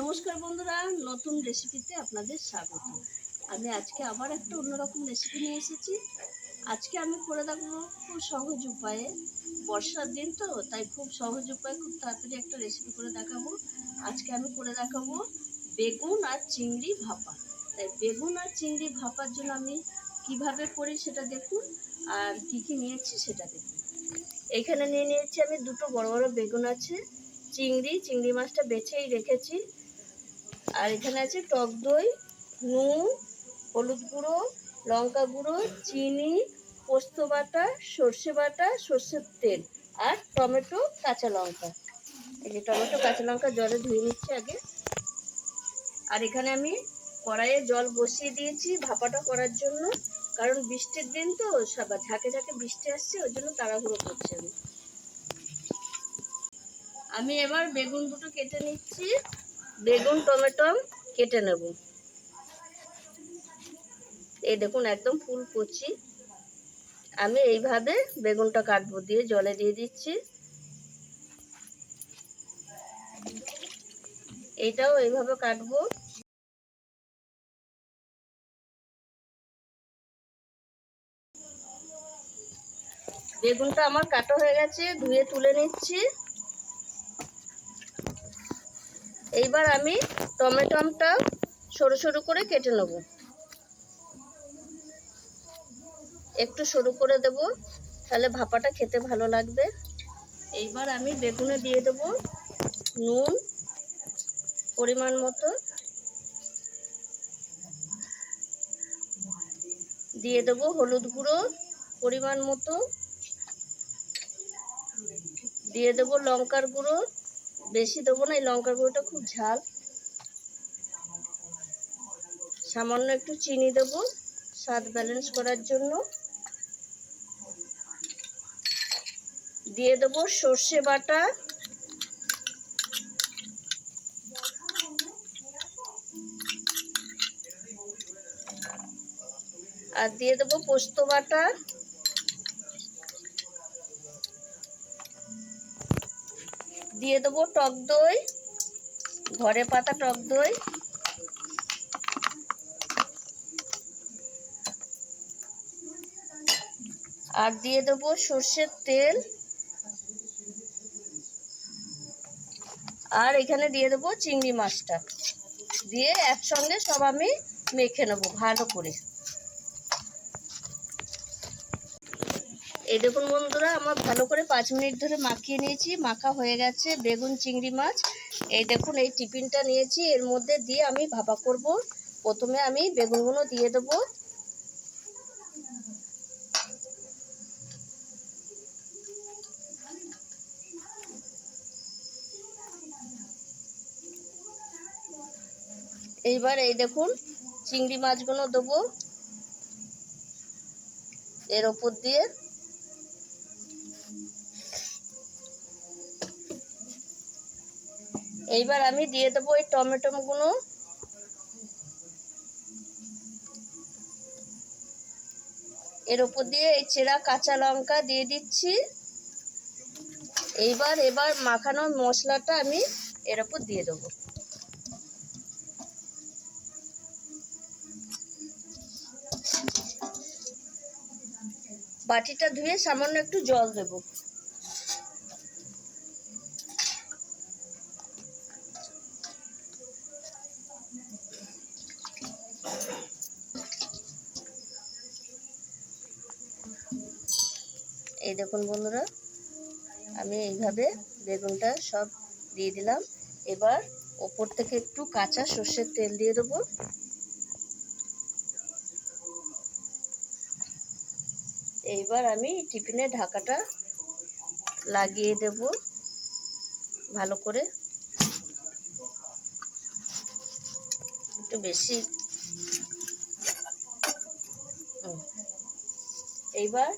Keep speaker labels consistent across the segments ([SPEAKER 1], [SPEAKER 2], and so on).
[SPEAKER 1] নমস্কার বন্ধুরা, নতুন রেসিপিতে আপনাদের স্বাগত। আমি আজকে আবার একটা অন্যরকম রেসিপি নিয়ে এসেছি। আজকে আমি করে দেখাবো খুব সহজ উপায়ে। বর্ষার দিন তো, তাই খুব সহজ উপায়ে খুব তাড়াতাড়ি একটা রেসিপি করে দেখাবো। আজকে আমি করে দেখাবো বেগুন আর চিংড়ি ভাপা। তাই বেগুন আর চিংড়ি ভাপার জন্য আমি কিভাবে করি সেটা দেখুন, আর কি কি নিয়েছি সেটা দেখুন। এইখানে নিয়ে নিয়েছি আমি দুটো বড় বড় বেগুন আছে, চিংড়ি মাছটা বেছেই রেখেছি, আর এখানে আছে টক দই, নুন, হলুদ গুঁড়ো, লঙ্কা গুঁড়ো, চিনি, পোস্ত বাটা, সর্ষে বাটা, সর্ষের তেল, আর টমেটো, কাঁচা লঙ্কা। এই যে টমেটো কাঁচা লঙ্কা জলে ধুয়ে নিচ্ছি আগে। আর এখানে আমি কড়াইয়ে জল বসিয়ে দিয়েছি ভাপাটা করার জন্য, কারণ বৃষ্টির দিন তো, ঝাঁকে ঝাঁকে বৃষ্টি আসছে, ওই জন্য তাড়াহুড়ো করছি আমি এবার বেগুন দুটো কেটে নিচ্ছি। বেগুন টমেটো কেটে নেব। এই দেখুন একদম ফুল কচি। আমি এইভাবে বেগুনটা কাটবো, দিয়ে জলে দিয়ে দিচ্ছি। এইটাও এইভাবে কাটবো। বেগুনটা আমার কাটা হয়ে গেছে, ধুয়ে তুলে নিচ্ছি। এইবার আমি টমেটোটা সরু সরু করে কেটে নেব। একটু সরু করে দেব, তাহলে ভাপাটা খেতে ভালো লাগবে। এইবার আমি বেগুনে দিয়ে দেব নুন পরিমাণ মতো, দিয়ে দেব হলুদ গুঁড়ো পরিমাণ মতো, দিয়ে দেব লঙ্কার গুঁড়ো, বেশি দেবো না, এই লঙ্কার গুঁড়োটা খুব ঝাল। সামান্য একটু চিনি দেব স্বাদ ব্যালেন্স করার জন্য। দিয়ে দেব সর্ষে বাটা, আর দিয়ে দেব পোস্ত বাটা, দিয়ে দেব টক দই, ঘরে পাতা টক দই, আর দিয়ে দেব সর্ষের তেল, আর এখানে দিয়ে দেব চিংড়ি মাছটা, দিয়ে একসঙ্গে সব আমি মেখে নেব ভালো করে। এই দেখুন বন্ধুরা, আমার ভালো করে 5 মিনিট ধরে মাখিয়ে নিয়েছি, মাখা হয়ে গেছে বেগুন চিংড়ি মাছ। এই দেখুন এই টিফিনটা নিয়েছি, এর মধ্যে দিয়ে আমি ভাপা করব। প্রথমে আমি বেগুনগুলো দিয়ে দেব। এইবার এই দেখুন চিংড়ি মাছগুলো দেবো এর ওপর দিয়ে। এইবার আমি দিয়ে দেবো এই টমেটোগুলো, এর ওপর দিয়ে এই চেরা কাঁচা লঙ্কা দিয়ে দিচ্ছি। এবার মাখানো মশলাটা আমি এর ওপর দিয়ে দেবো। বাটিটা ধুয়ে সামান্য একটু জল দেব। এই দেখুন বন্ধুরা, আমি এইভাবে বেগুনটা সব দিয়ে দিলাম। এবার ওপর থেকে একটু কাঁচা সর্ষের তেল দিয়ে দেবো। এইবার আমি টিফিনের ঢাকাটা লাগিয়ে দেব ভালো করে, একটু বেশি। এইবার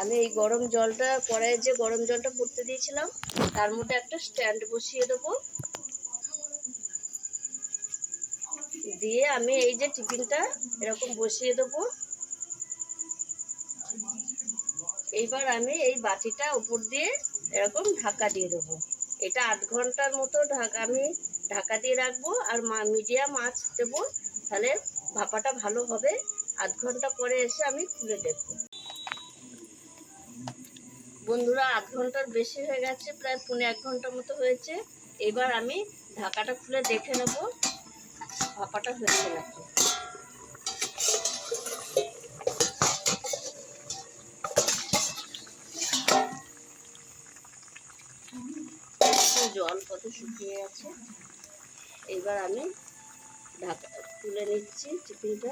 [SPEAKER 1] আমি এই গরম জলটা, কড়াইয়ে যে গরম জলটা করতে দিয়েছিলাম, তার মধ্যে একটা স্ট্যান্ড বসিয়ে দেবো। দিয়ে আমি এই যে টিফিনটা এরকম বসিয়ে দেবো। এইবার আমি এই বাটিটা উপর দিয়ে এরকম ঢাকা দিয়ে দেবো। এটা ৮ ঘন্টার মতো আমি ঢাকা দিয়ে রাখবো, আর মিডিয়াম আঁচ দেবো, তাহলে ভাপাটা ভালো হবে। ৮ ঘন্টা পরে এসে আমি খুলে দেখবো। বন্ধুরা, ৮ ঘন্টার বেশি হয়ে গেছে, প্রায় 1.5 ঘন্টার মতো হয়েছে। এবার আমি ঢাকাটা খুলে দেখে নেব ভাপাটা হয়েছে নাকি। জল কত শুকিয়ে আছে। এবার আমি ঢাকা তুলে নিচ্ছি টিফিনটা।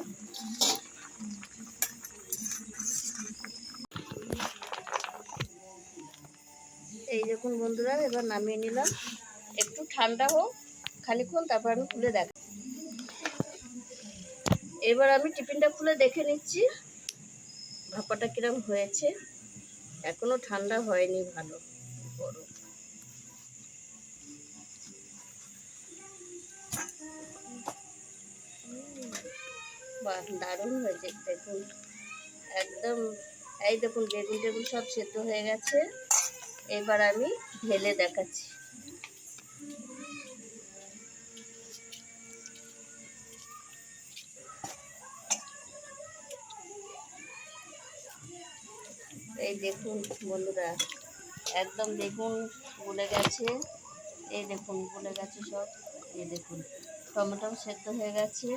[SPEAKER 1] এই দেখুন বন্ধুরা, এবার নামিয়ে নিলাম। একটু ঠান্ডা হোক খানিক্ষণ, তারপর আমি খুলে দেখ। এবার আমি টিফিনটা খুলে দেখে নিচ্ছি ভাপাটা কিরম হয়েছে। এখনো ঠান্ডা হয়নি, ভালো গরম। বাহ, দারুণ হয়েছে দেখুন একদম। এই দেখুন বেগুন টেগুন সব সেদ্ধ হয়ে গেছে। এবার আমি ঢেলে দেখাচ্ছি। এই দেখুন বন্ধুরা, একদম বেগুন গলে গেছে। এই দেখুন গলে গেছে সব। এই দেখুন টমেটো সেদ্ধ হয়ে গেছে।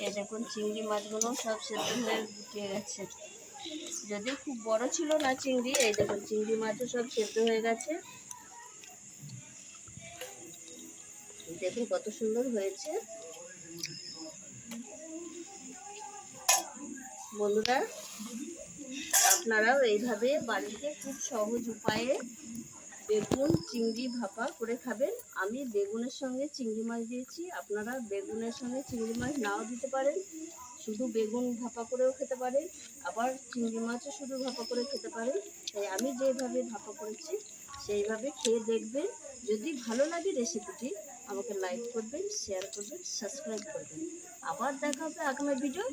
[SPEAKER 1] এই দেখুন চিংড়ি মাছগুলো সব সেদ্ধ হয়ে গুটিয়ে গেছে। যদিও খুব বড় ছিল না চিংড়ি। এই দেখুন চিংড়ি মাছও সব সেদ্ধ হয়ে গেছে। দেখুন কত সুন্দর হয়েছে। বন্ধুরা, আপনারাও এইভাবে বাড়িতে খুব সহজ উপায়ে বেগুন চিংড়ি ভাপা করে খাবেন। আমি বেগুনের সঙ্গে চিংড়ি মাছ দিয়েছি, আপনারা বেগুনের সঙ্গে চিংড়ি মাছ নাও দিতে পারেন, শুধু বেগুন ভাপা করেও খেতে পারেন, আবার চিংড়ি মাছও শুধু ভাপা করে খেতে পারেন। তাই আমি যেভাবে ভাপা করেছি সেইভাবে খেয়ে দেখবেন। যদি ভালো লাগে রেসিপিটি, আমাকে লাইক করবেন, শেয়ার করবেন, সাবস্ক্রাইব করবেন। আবার দেখা হবে আগামী ভিডিও।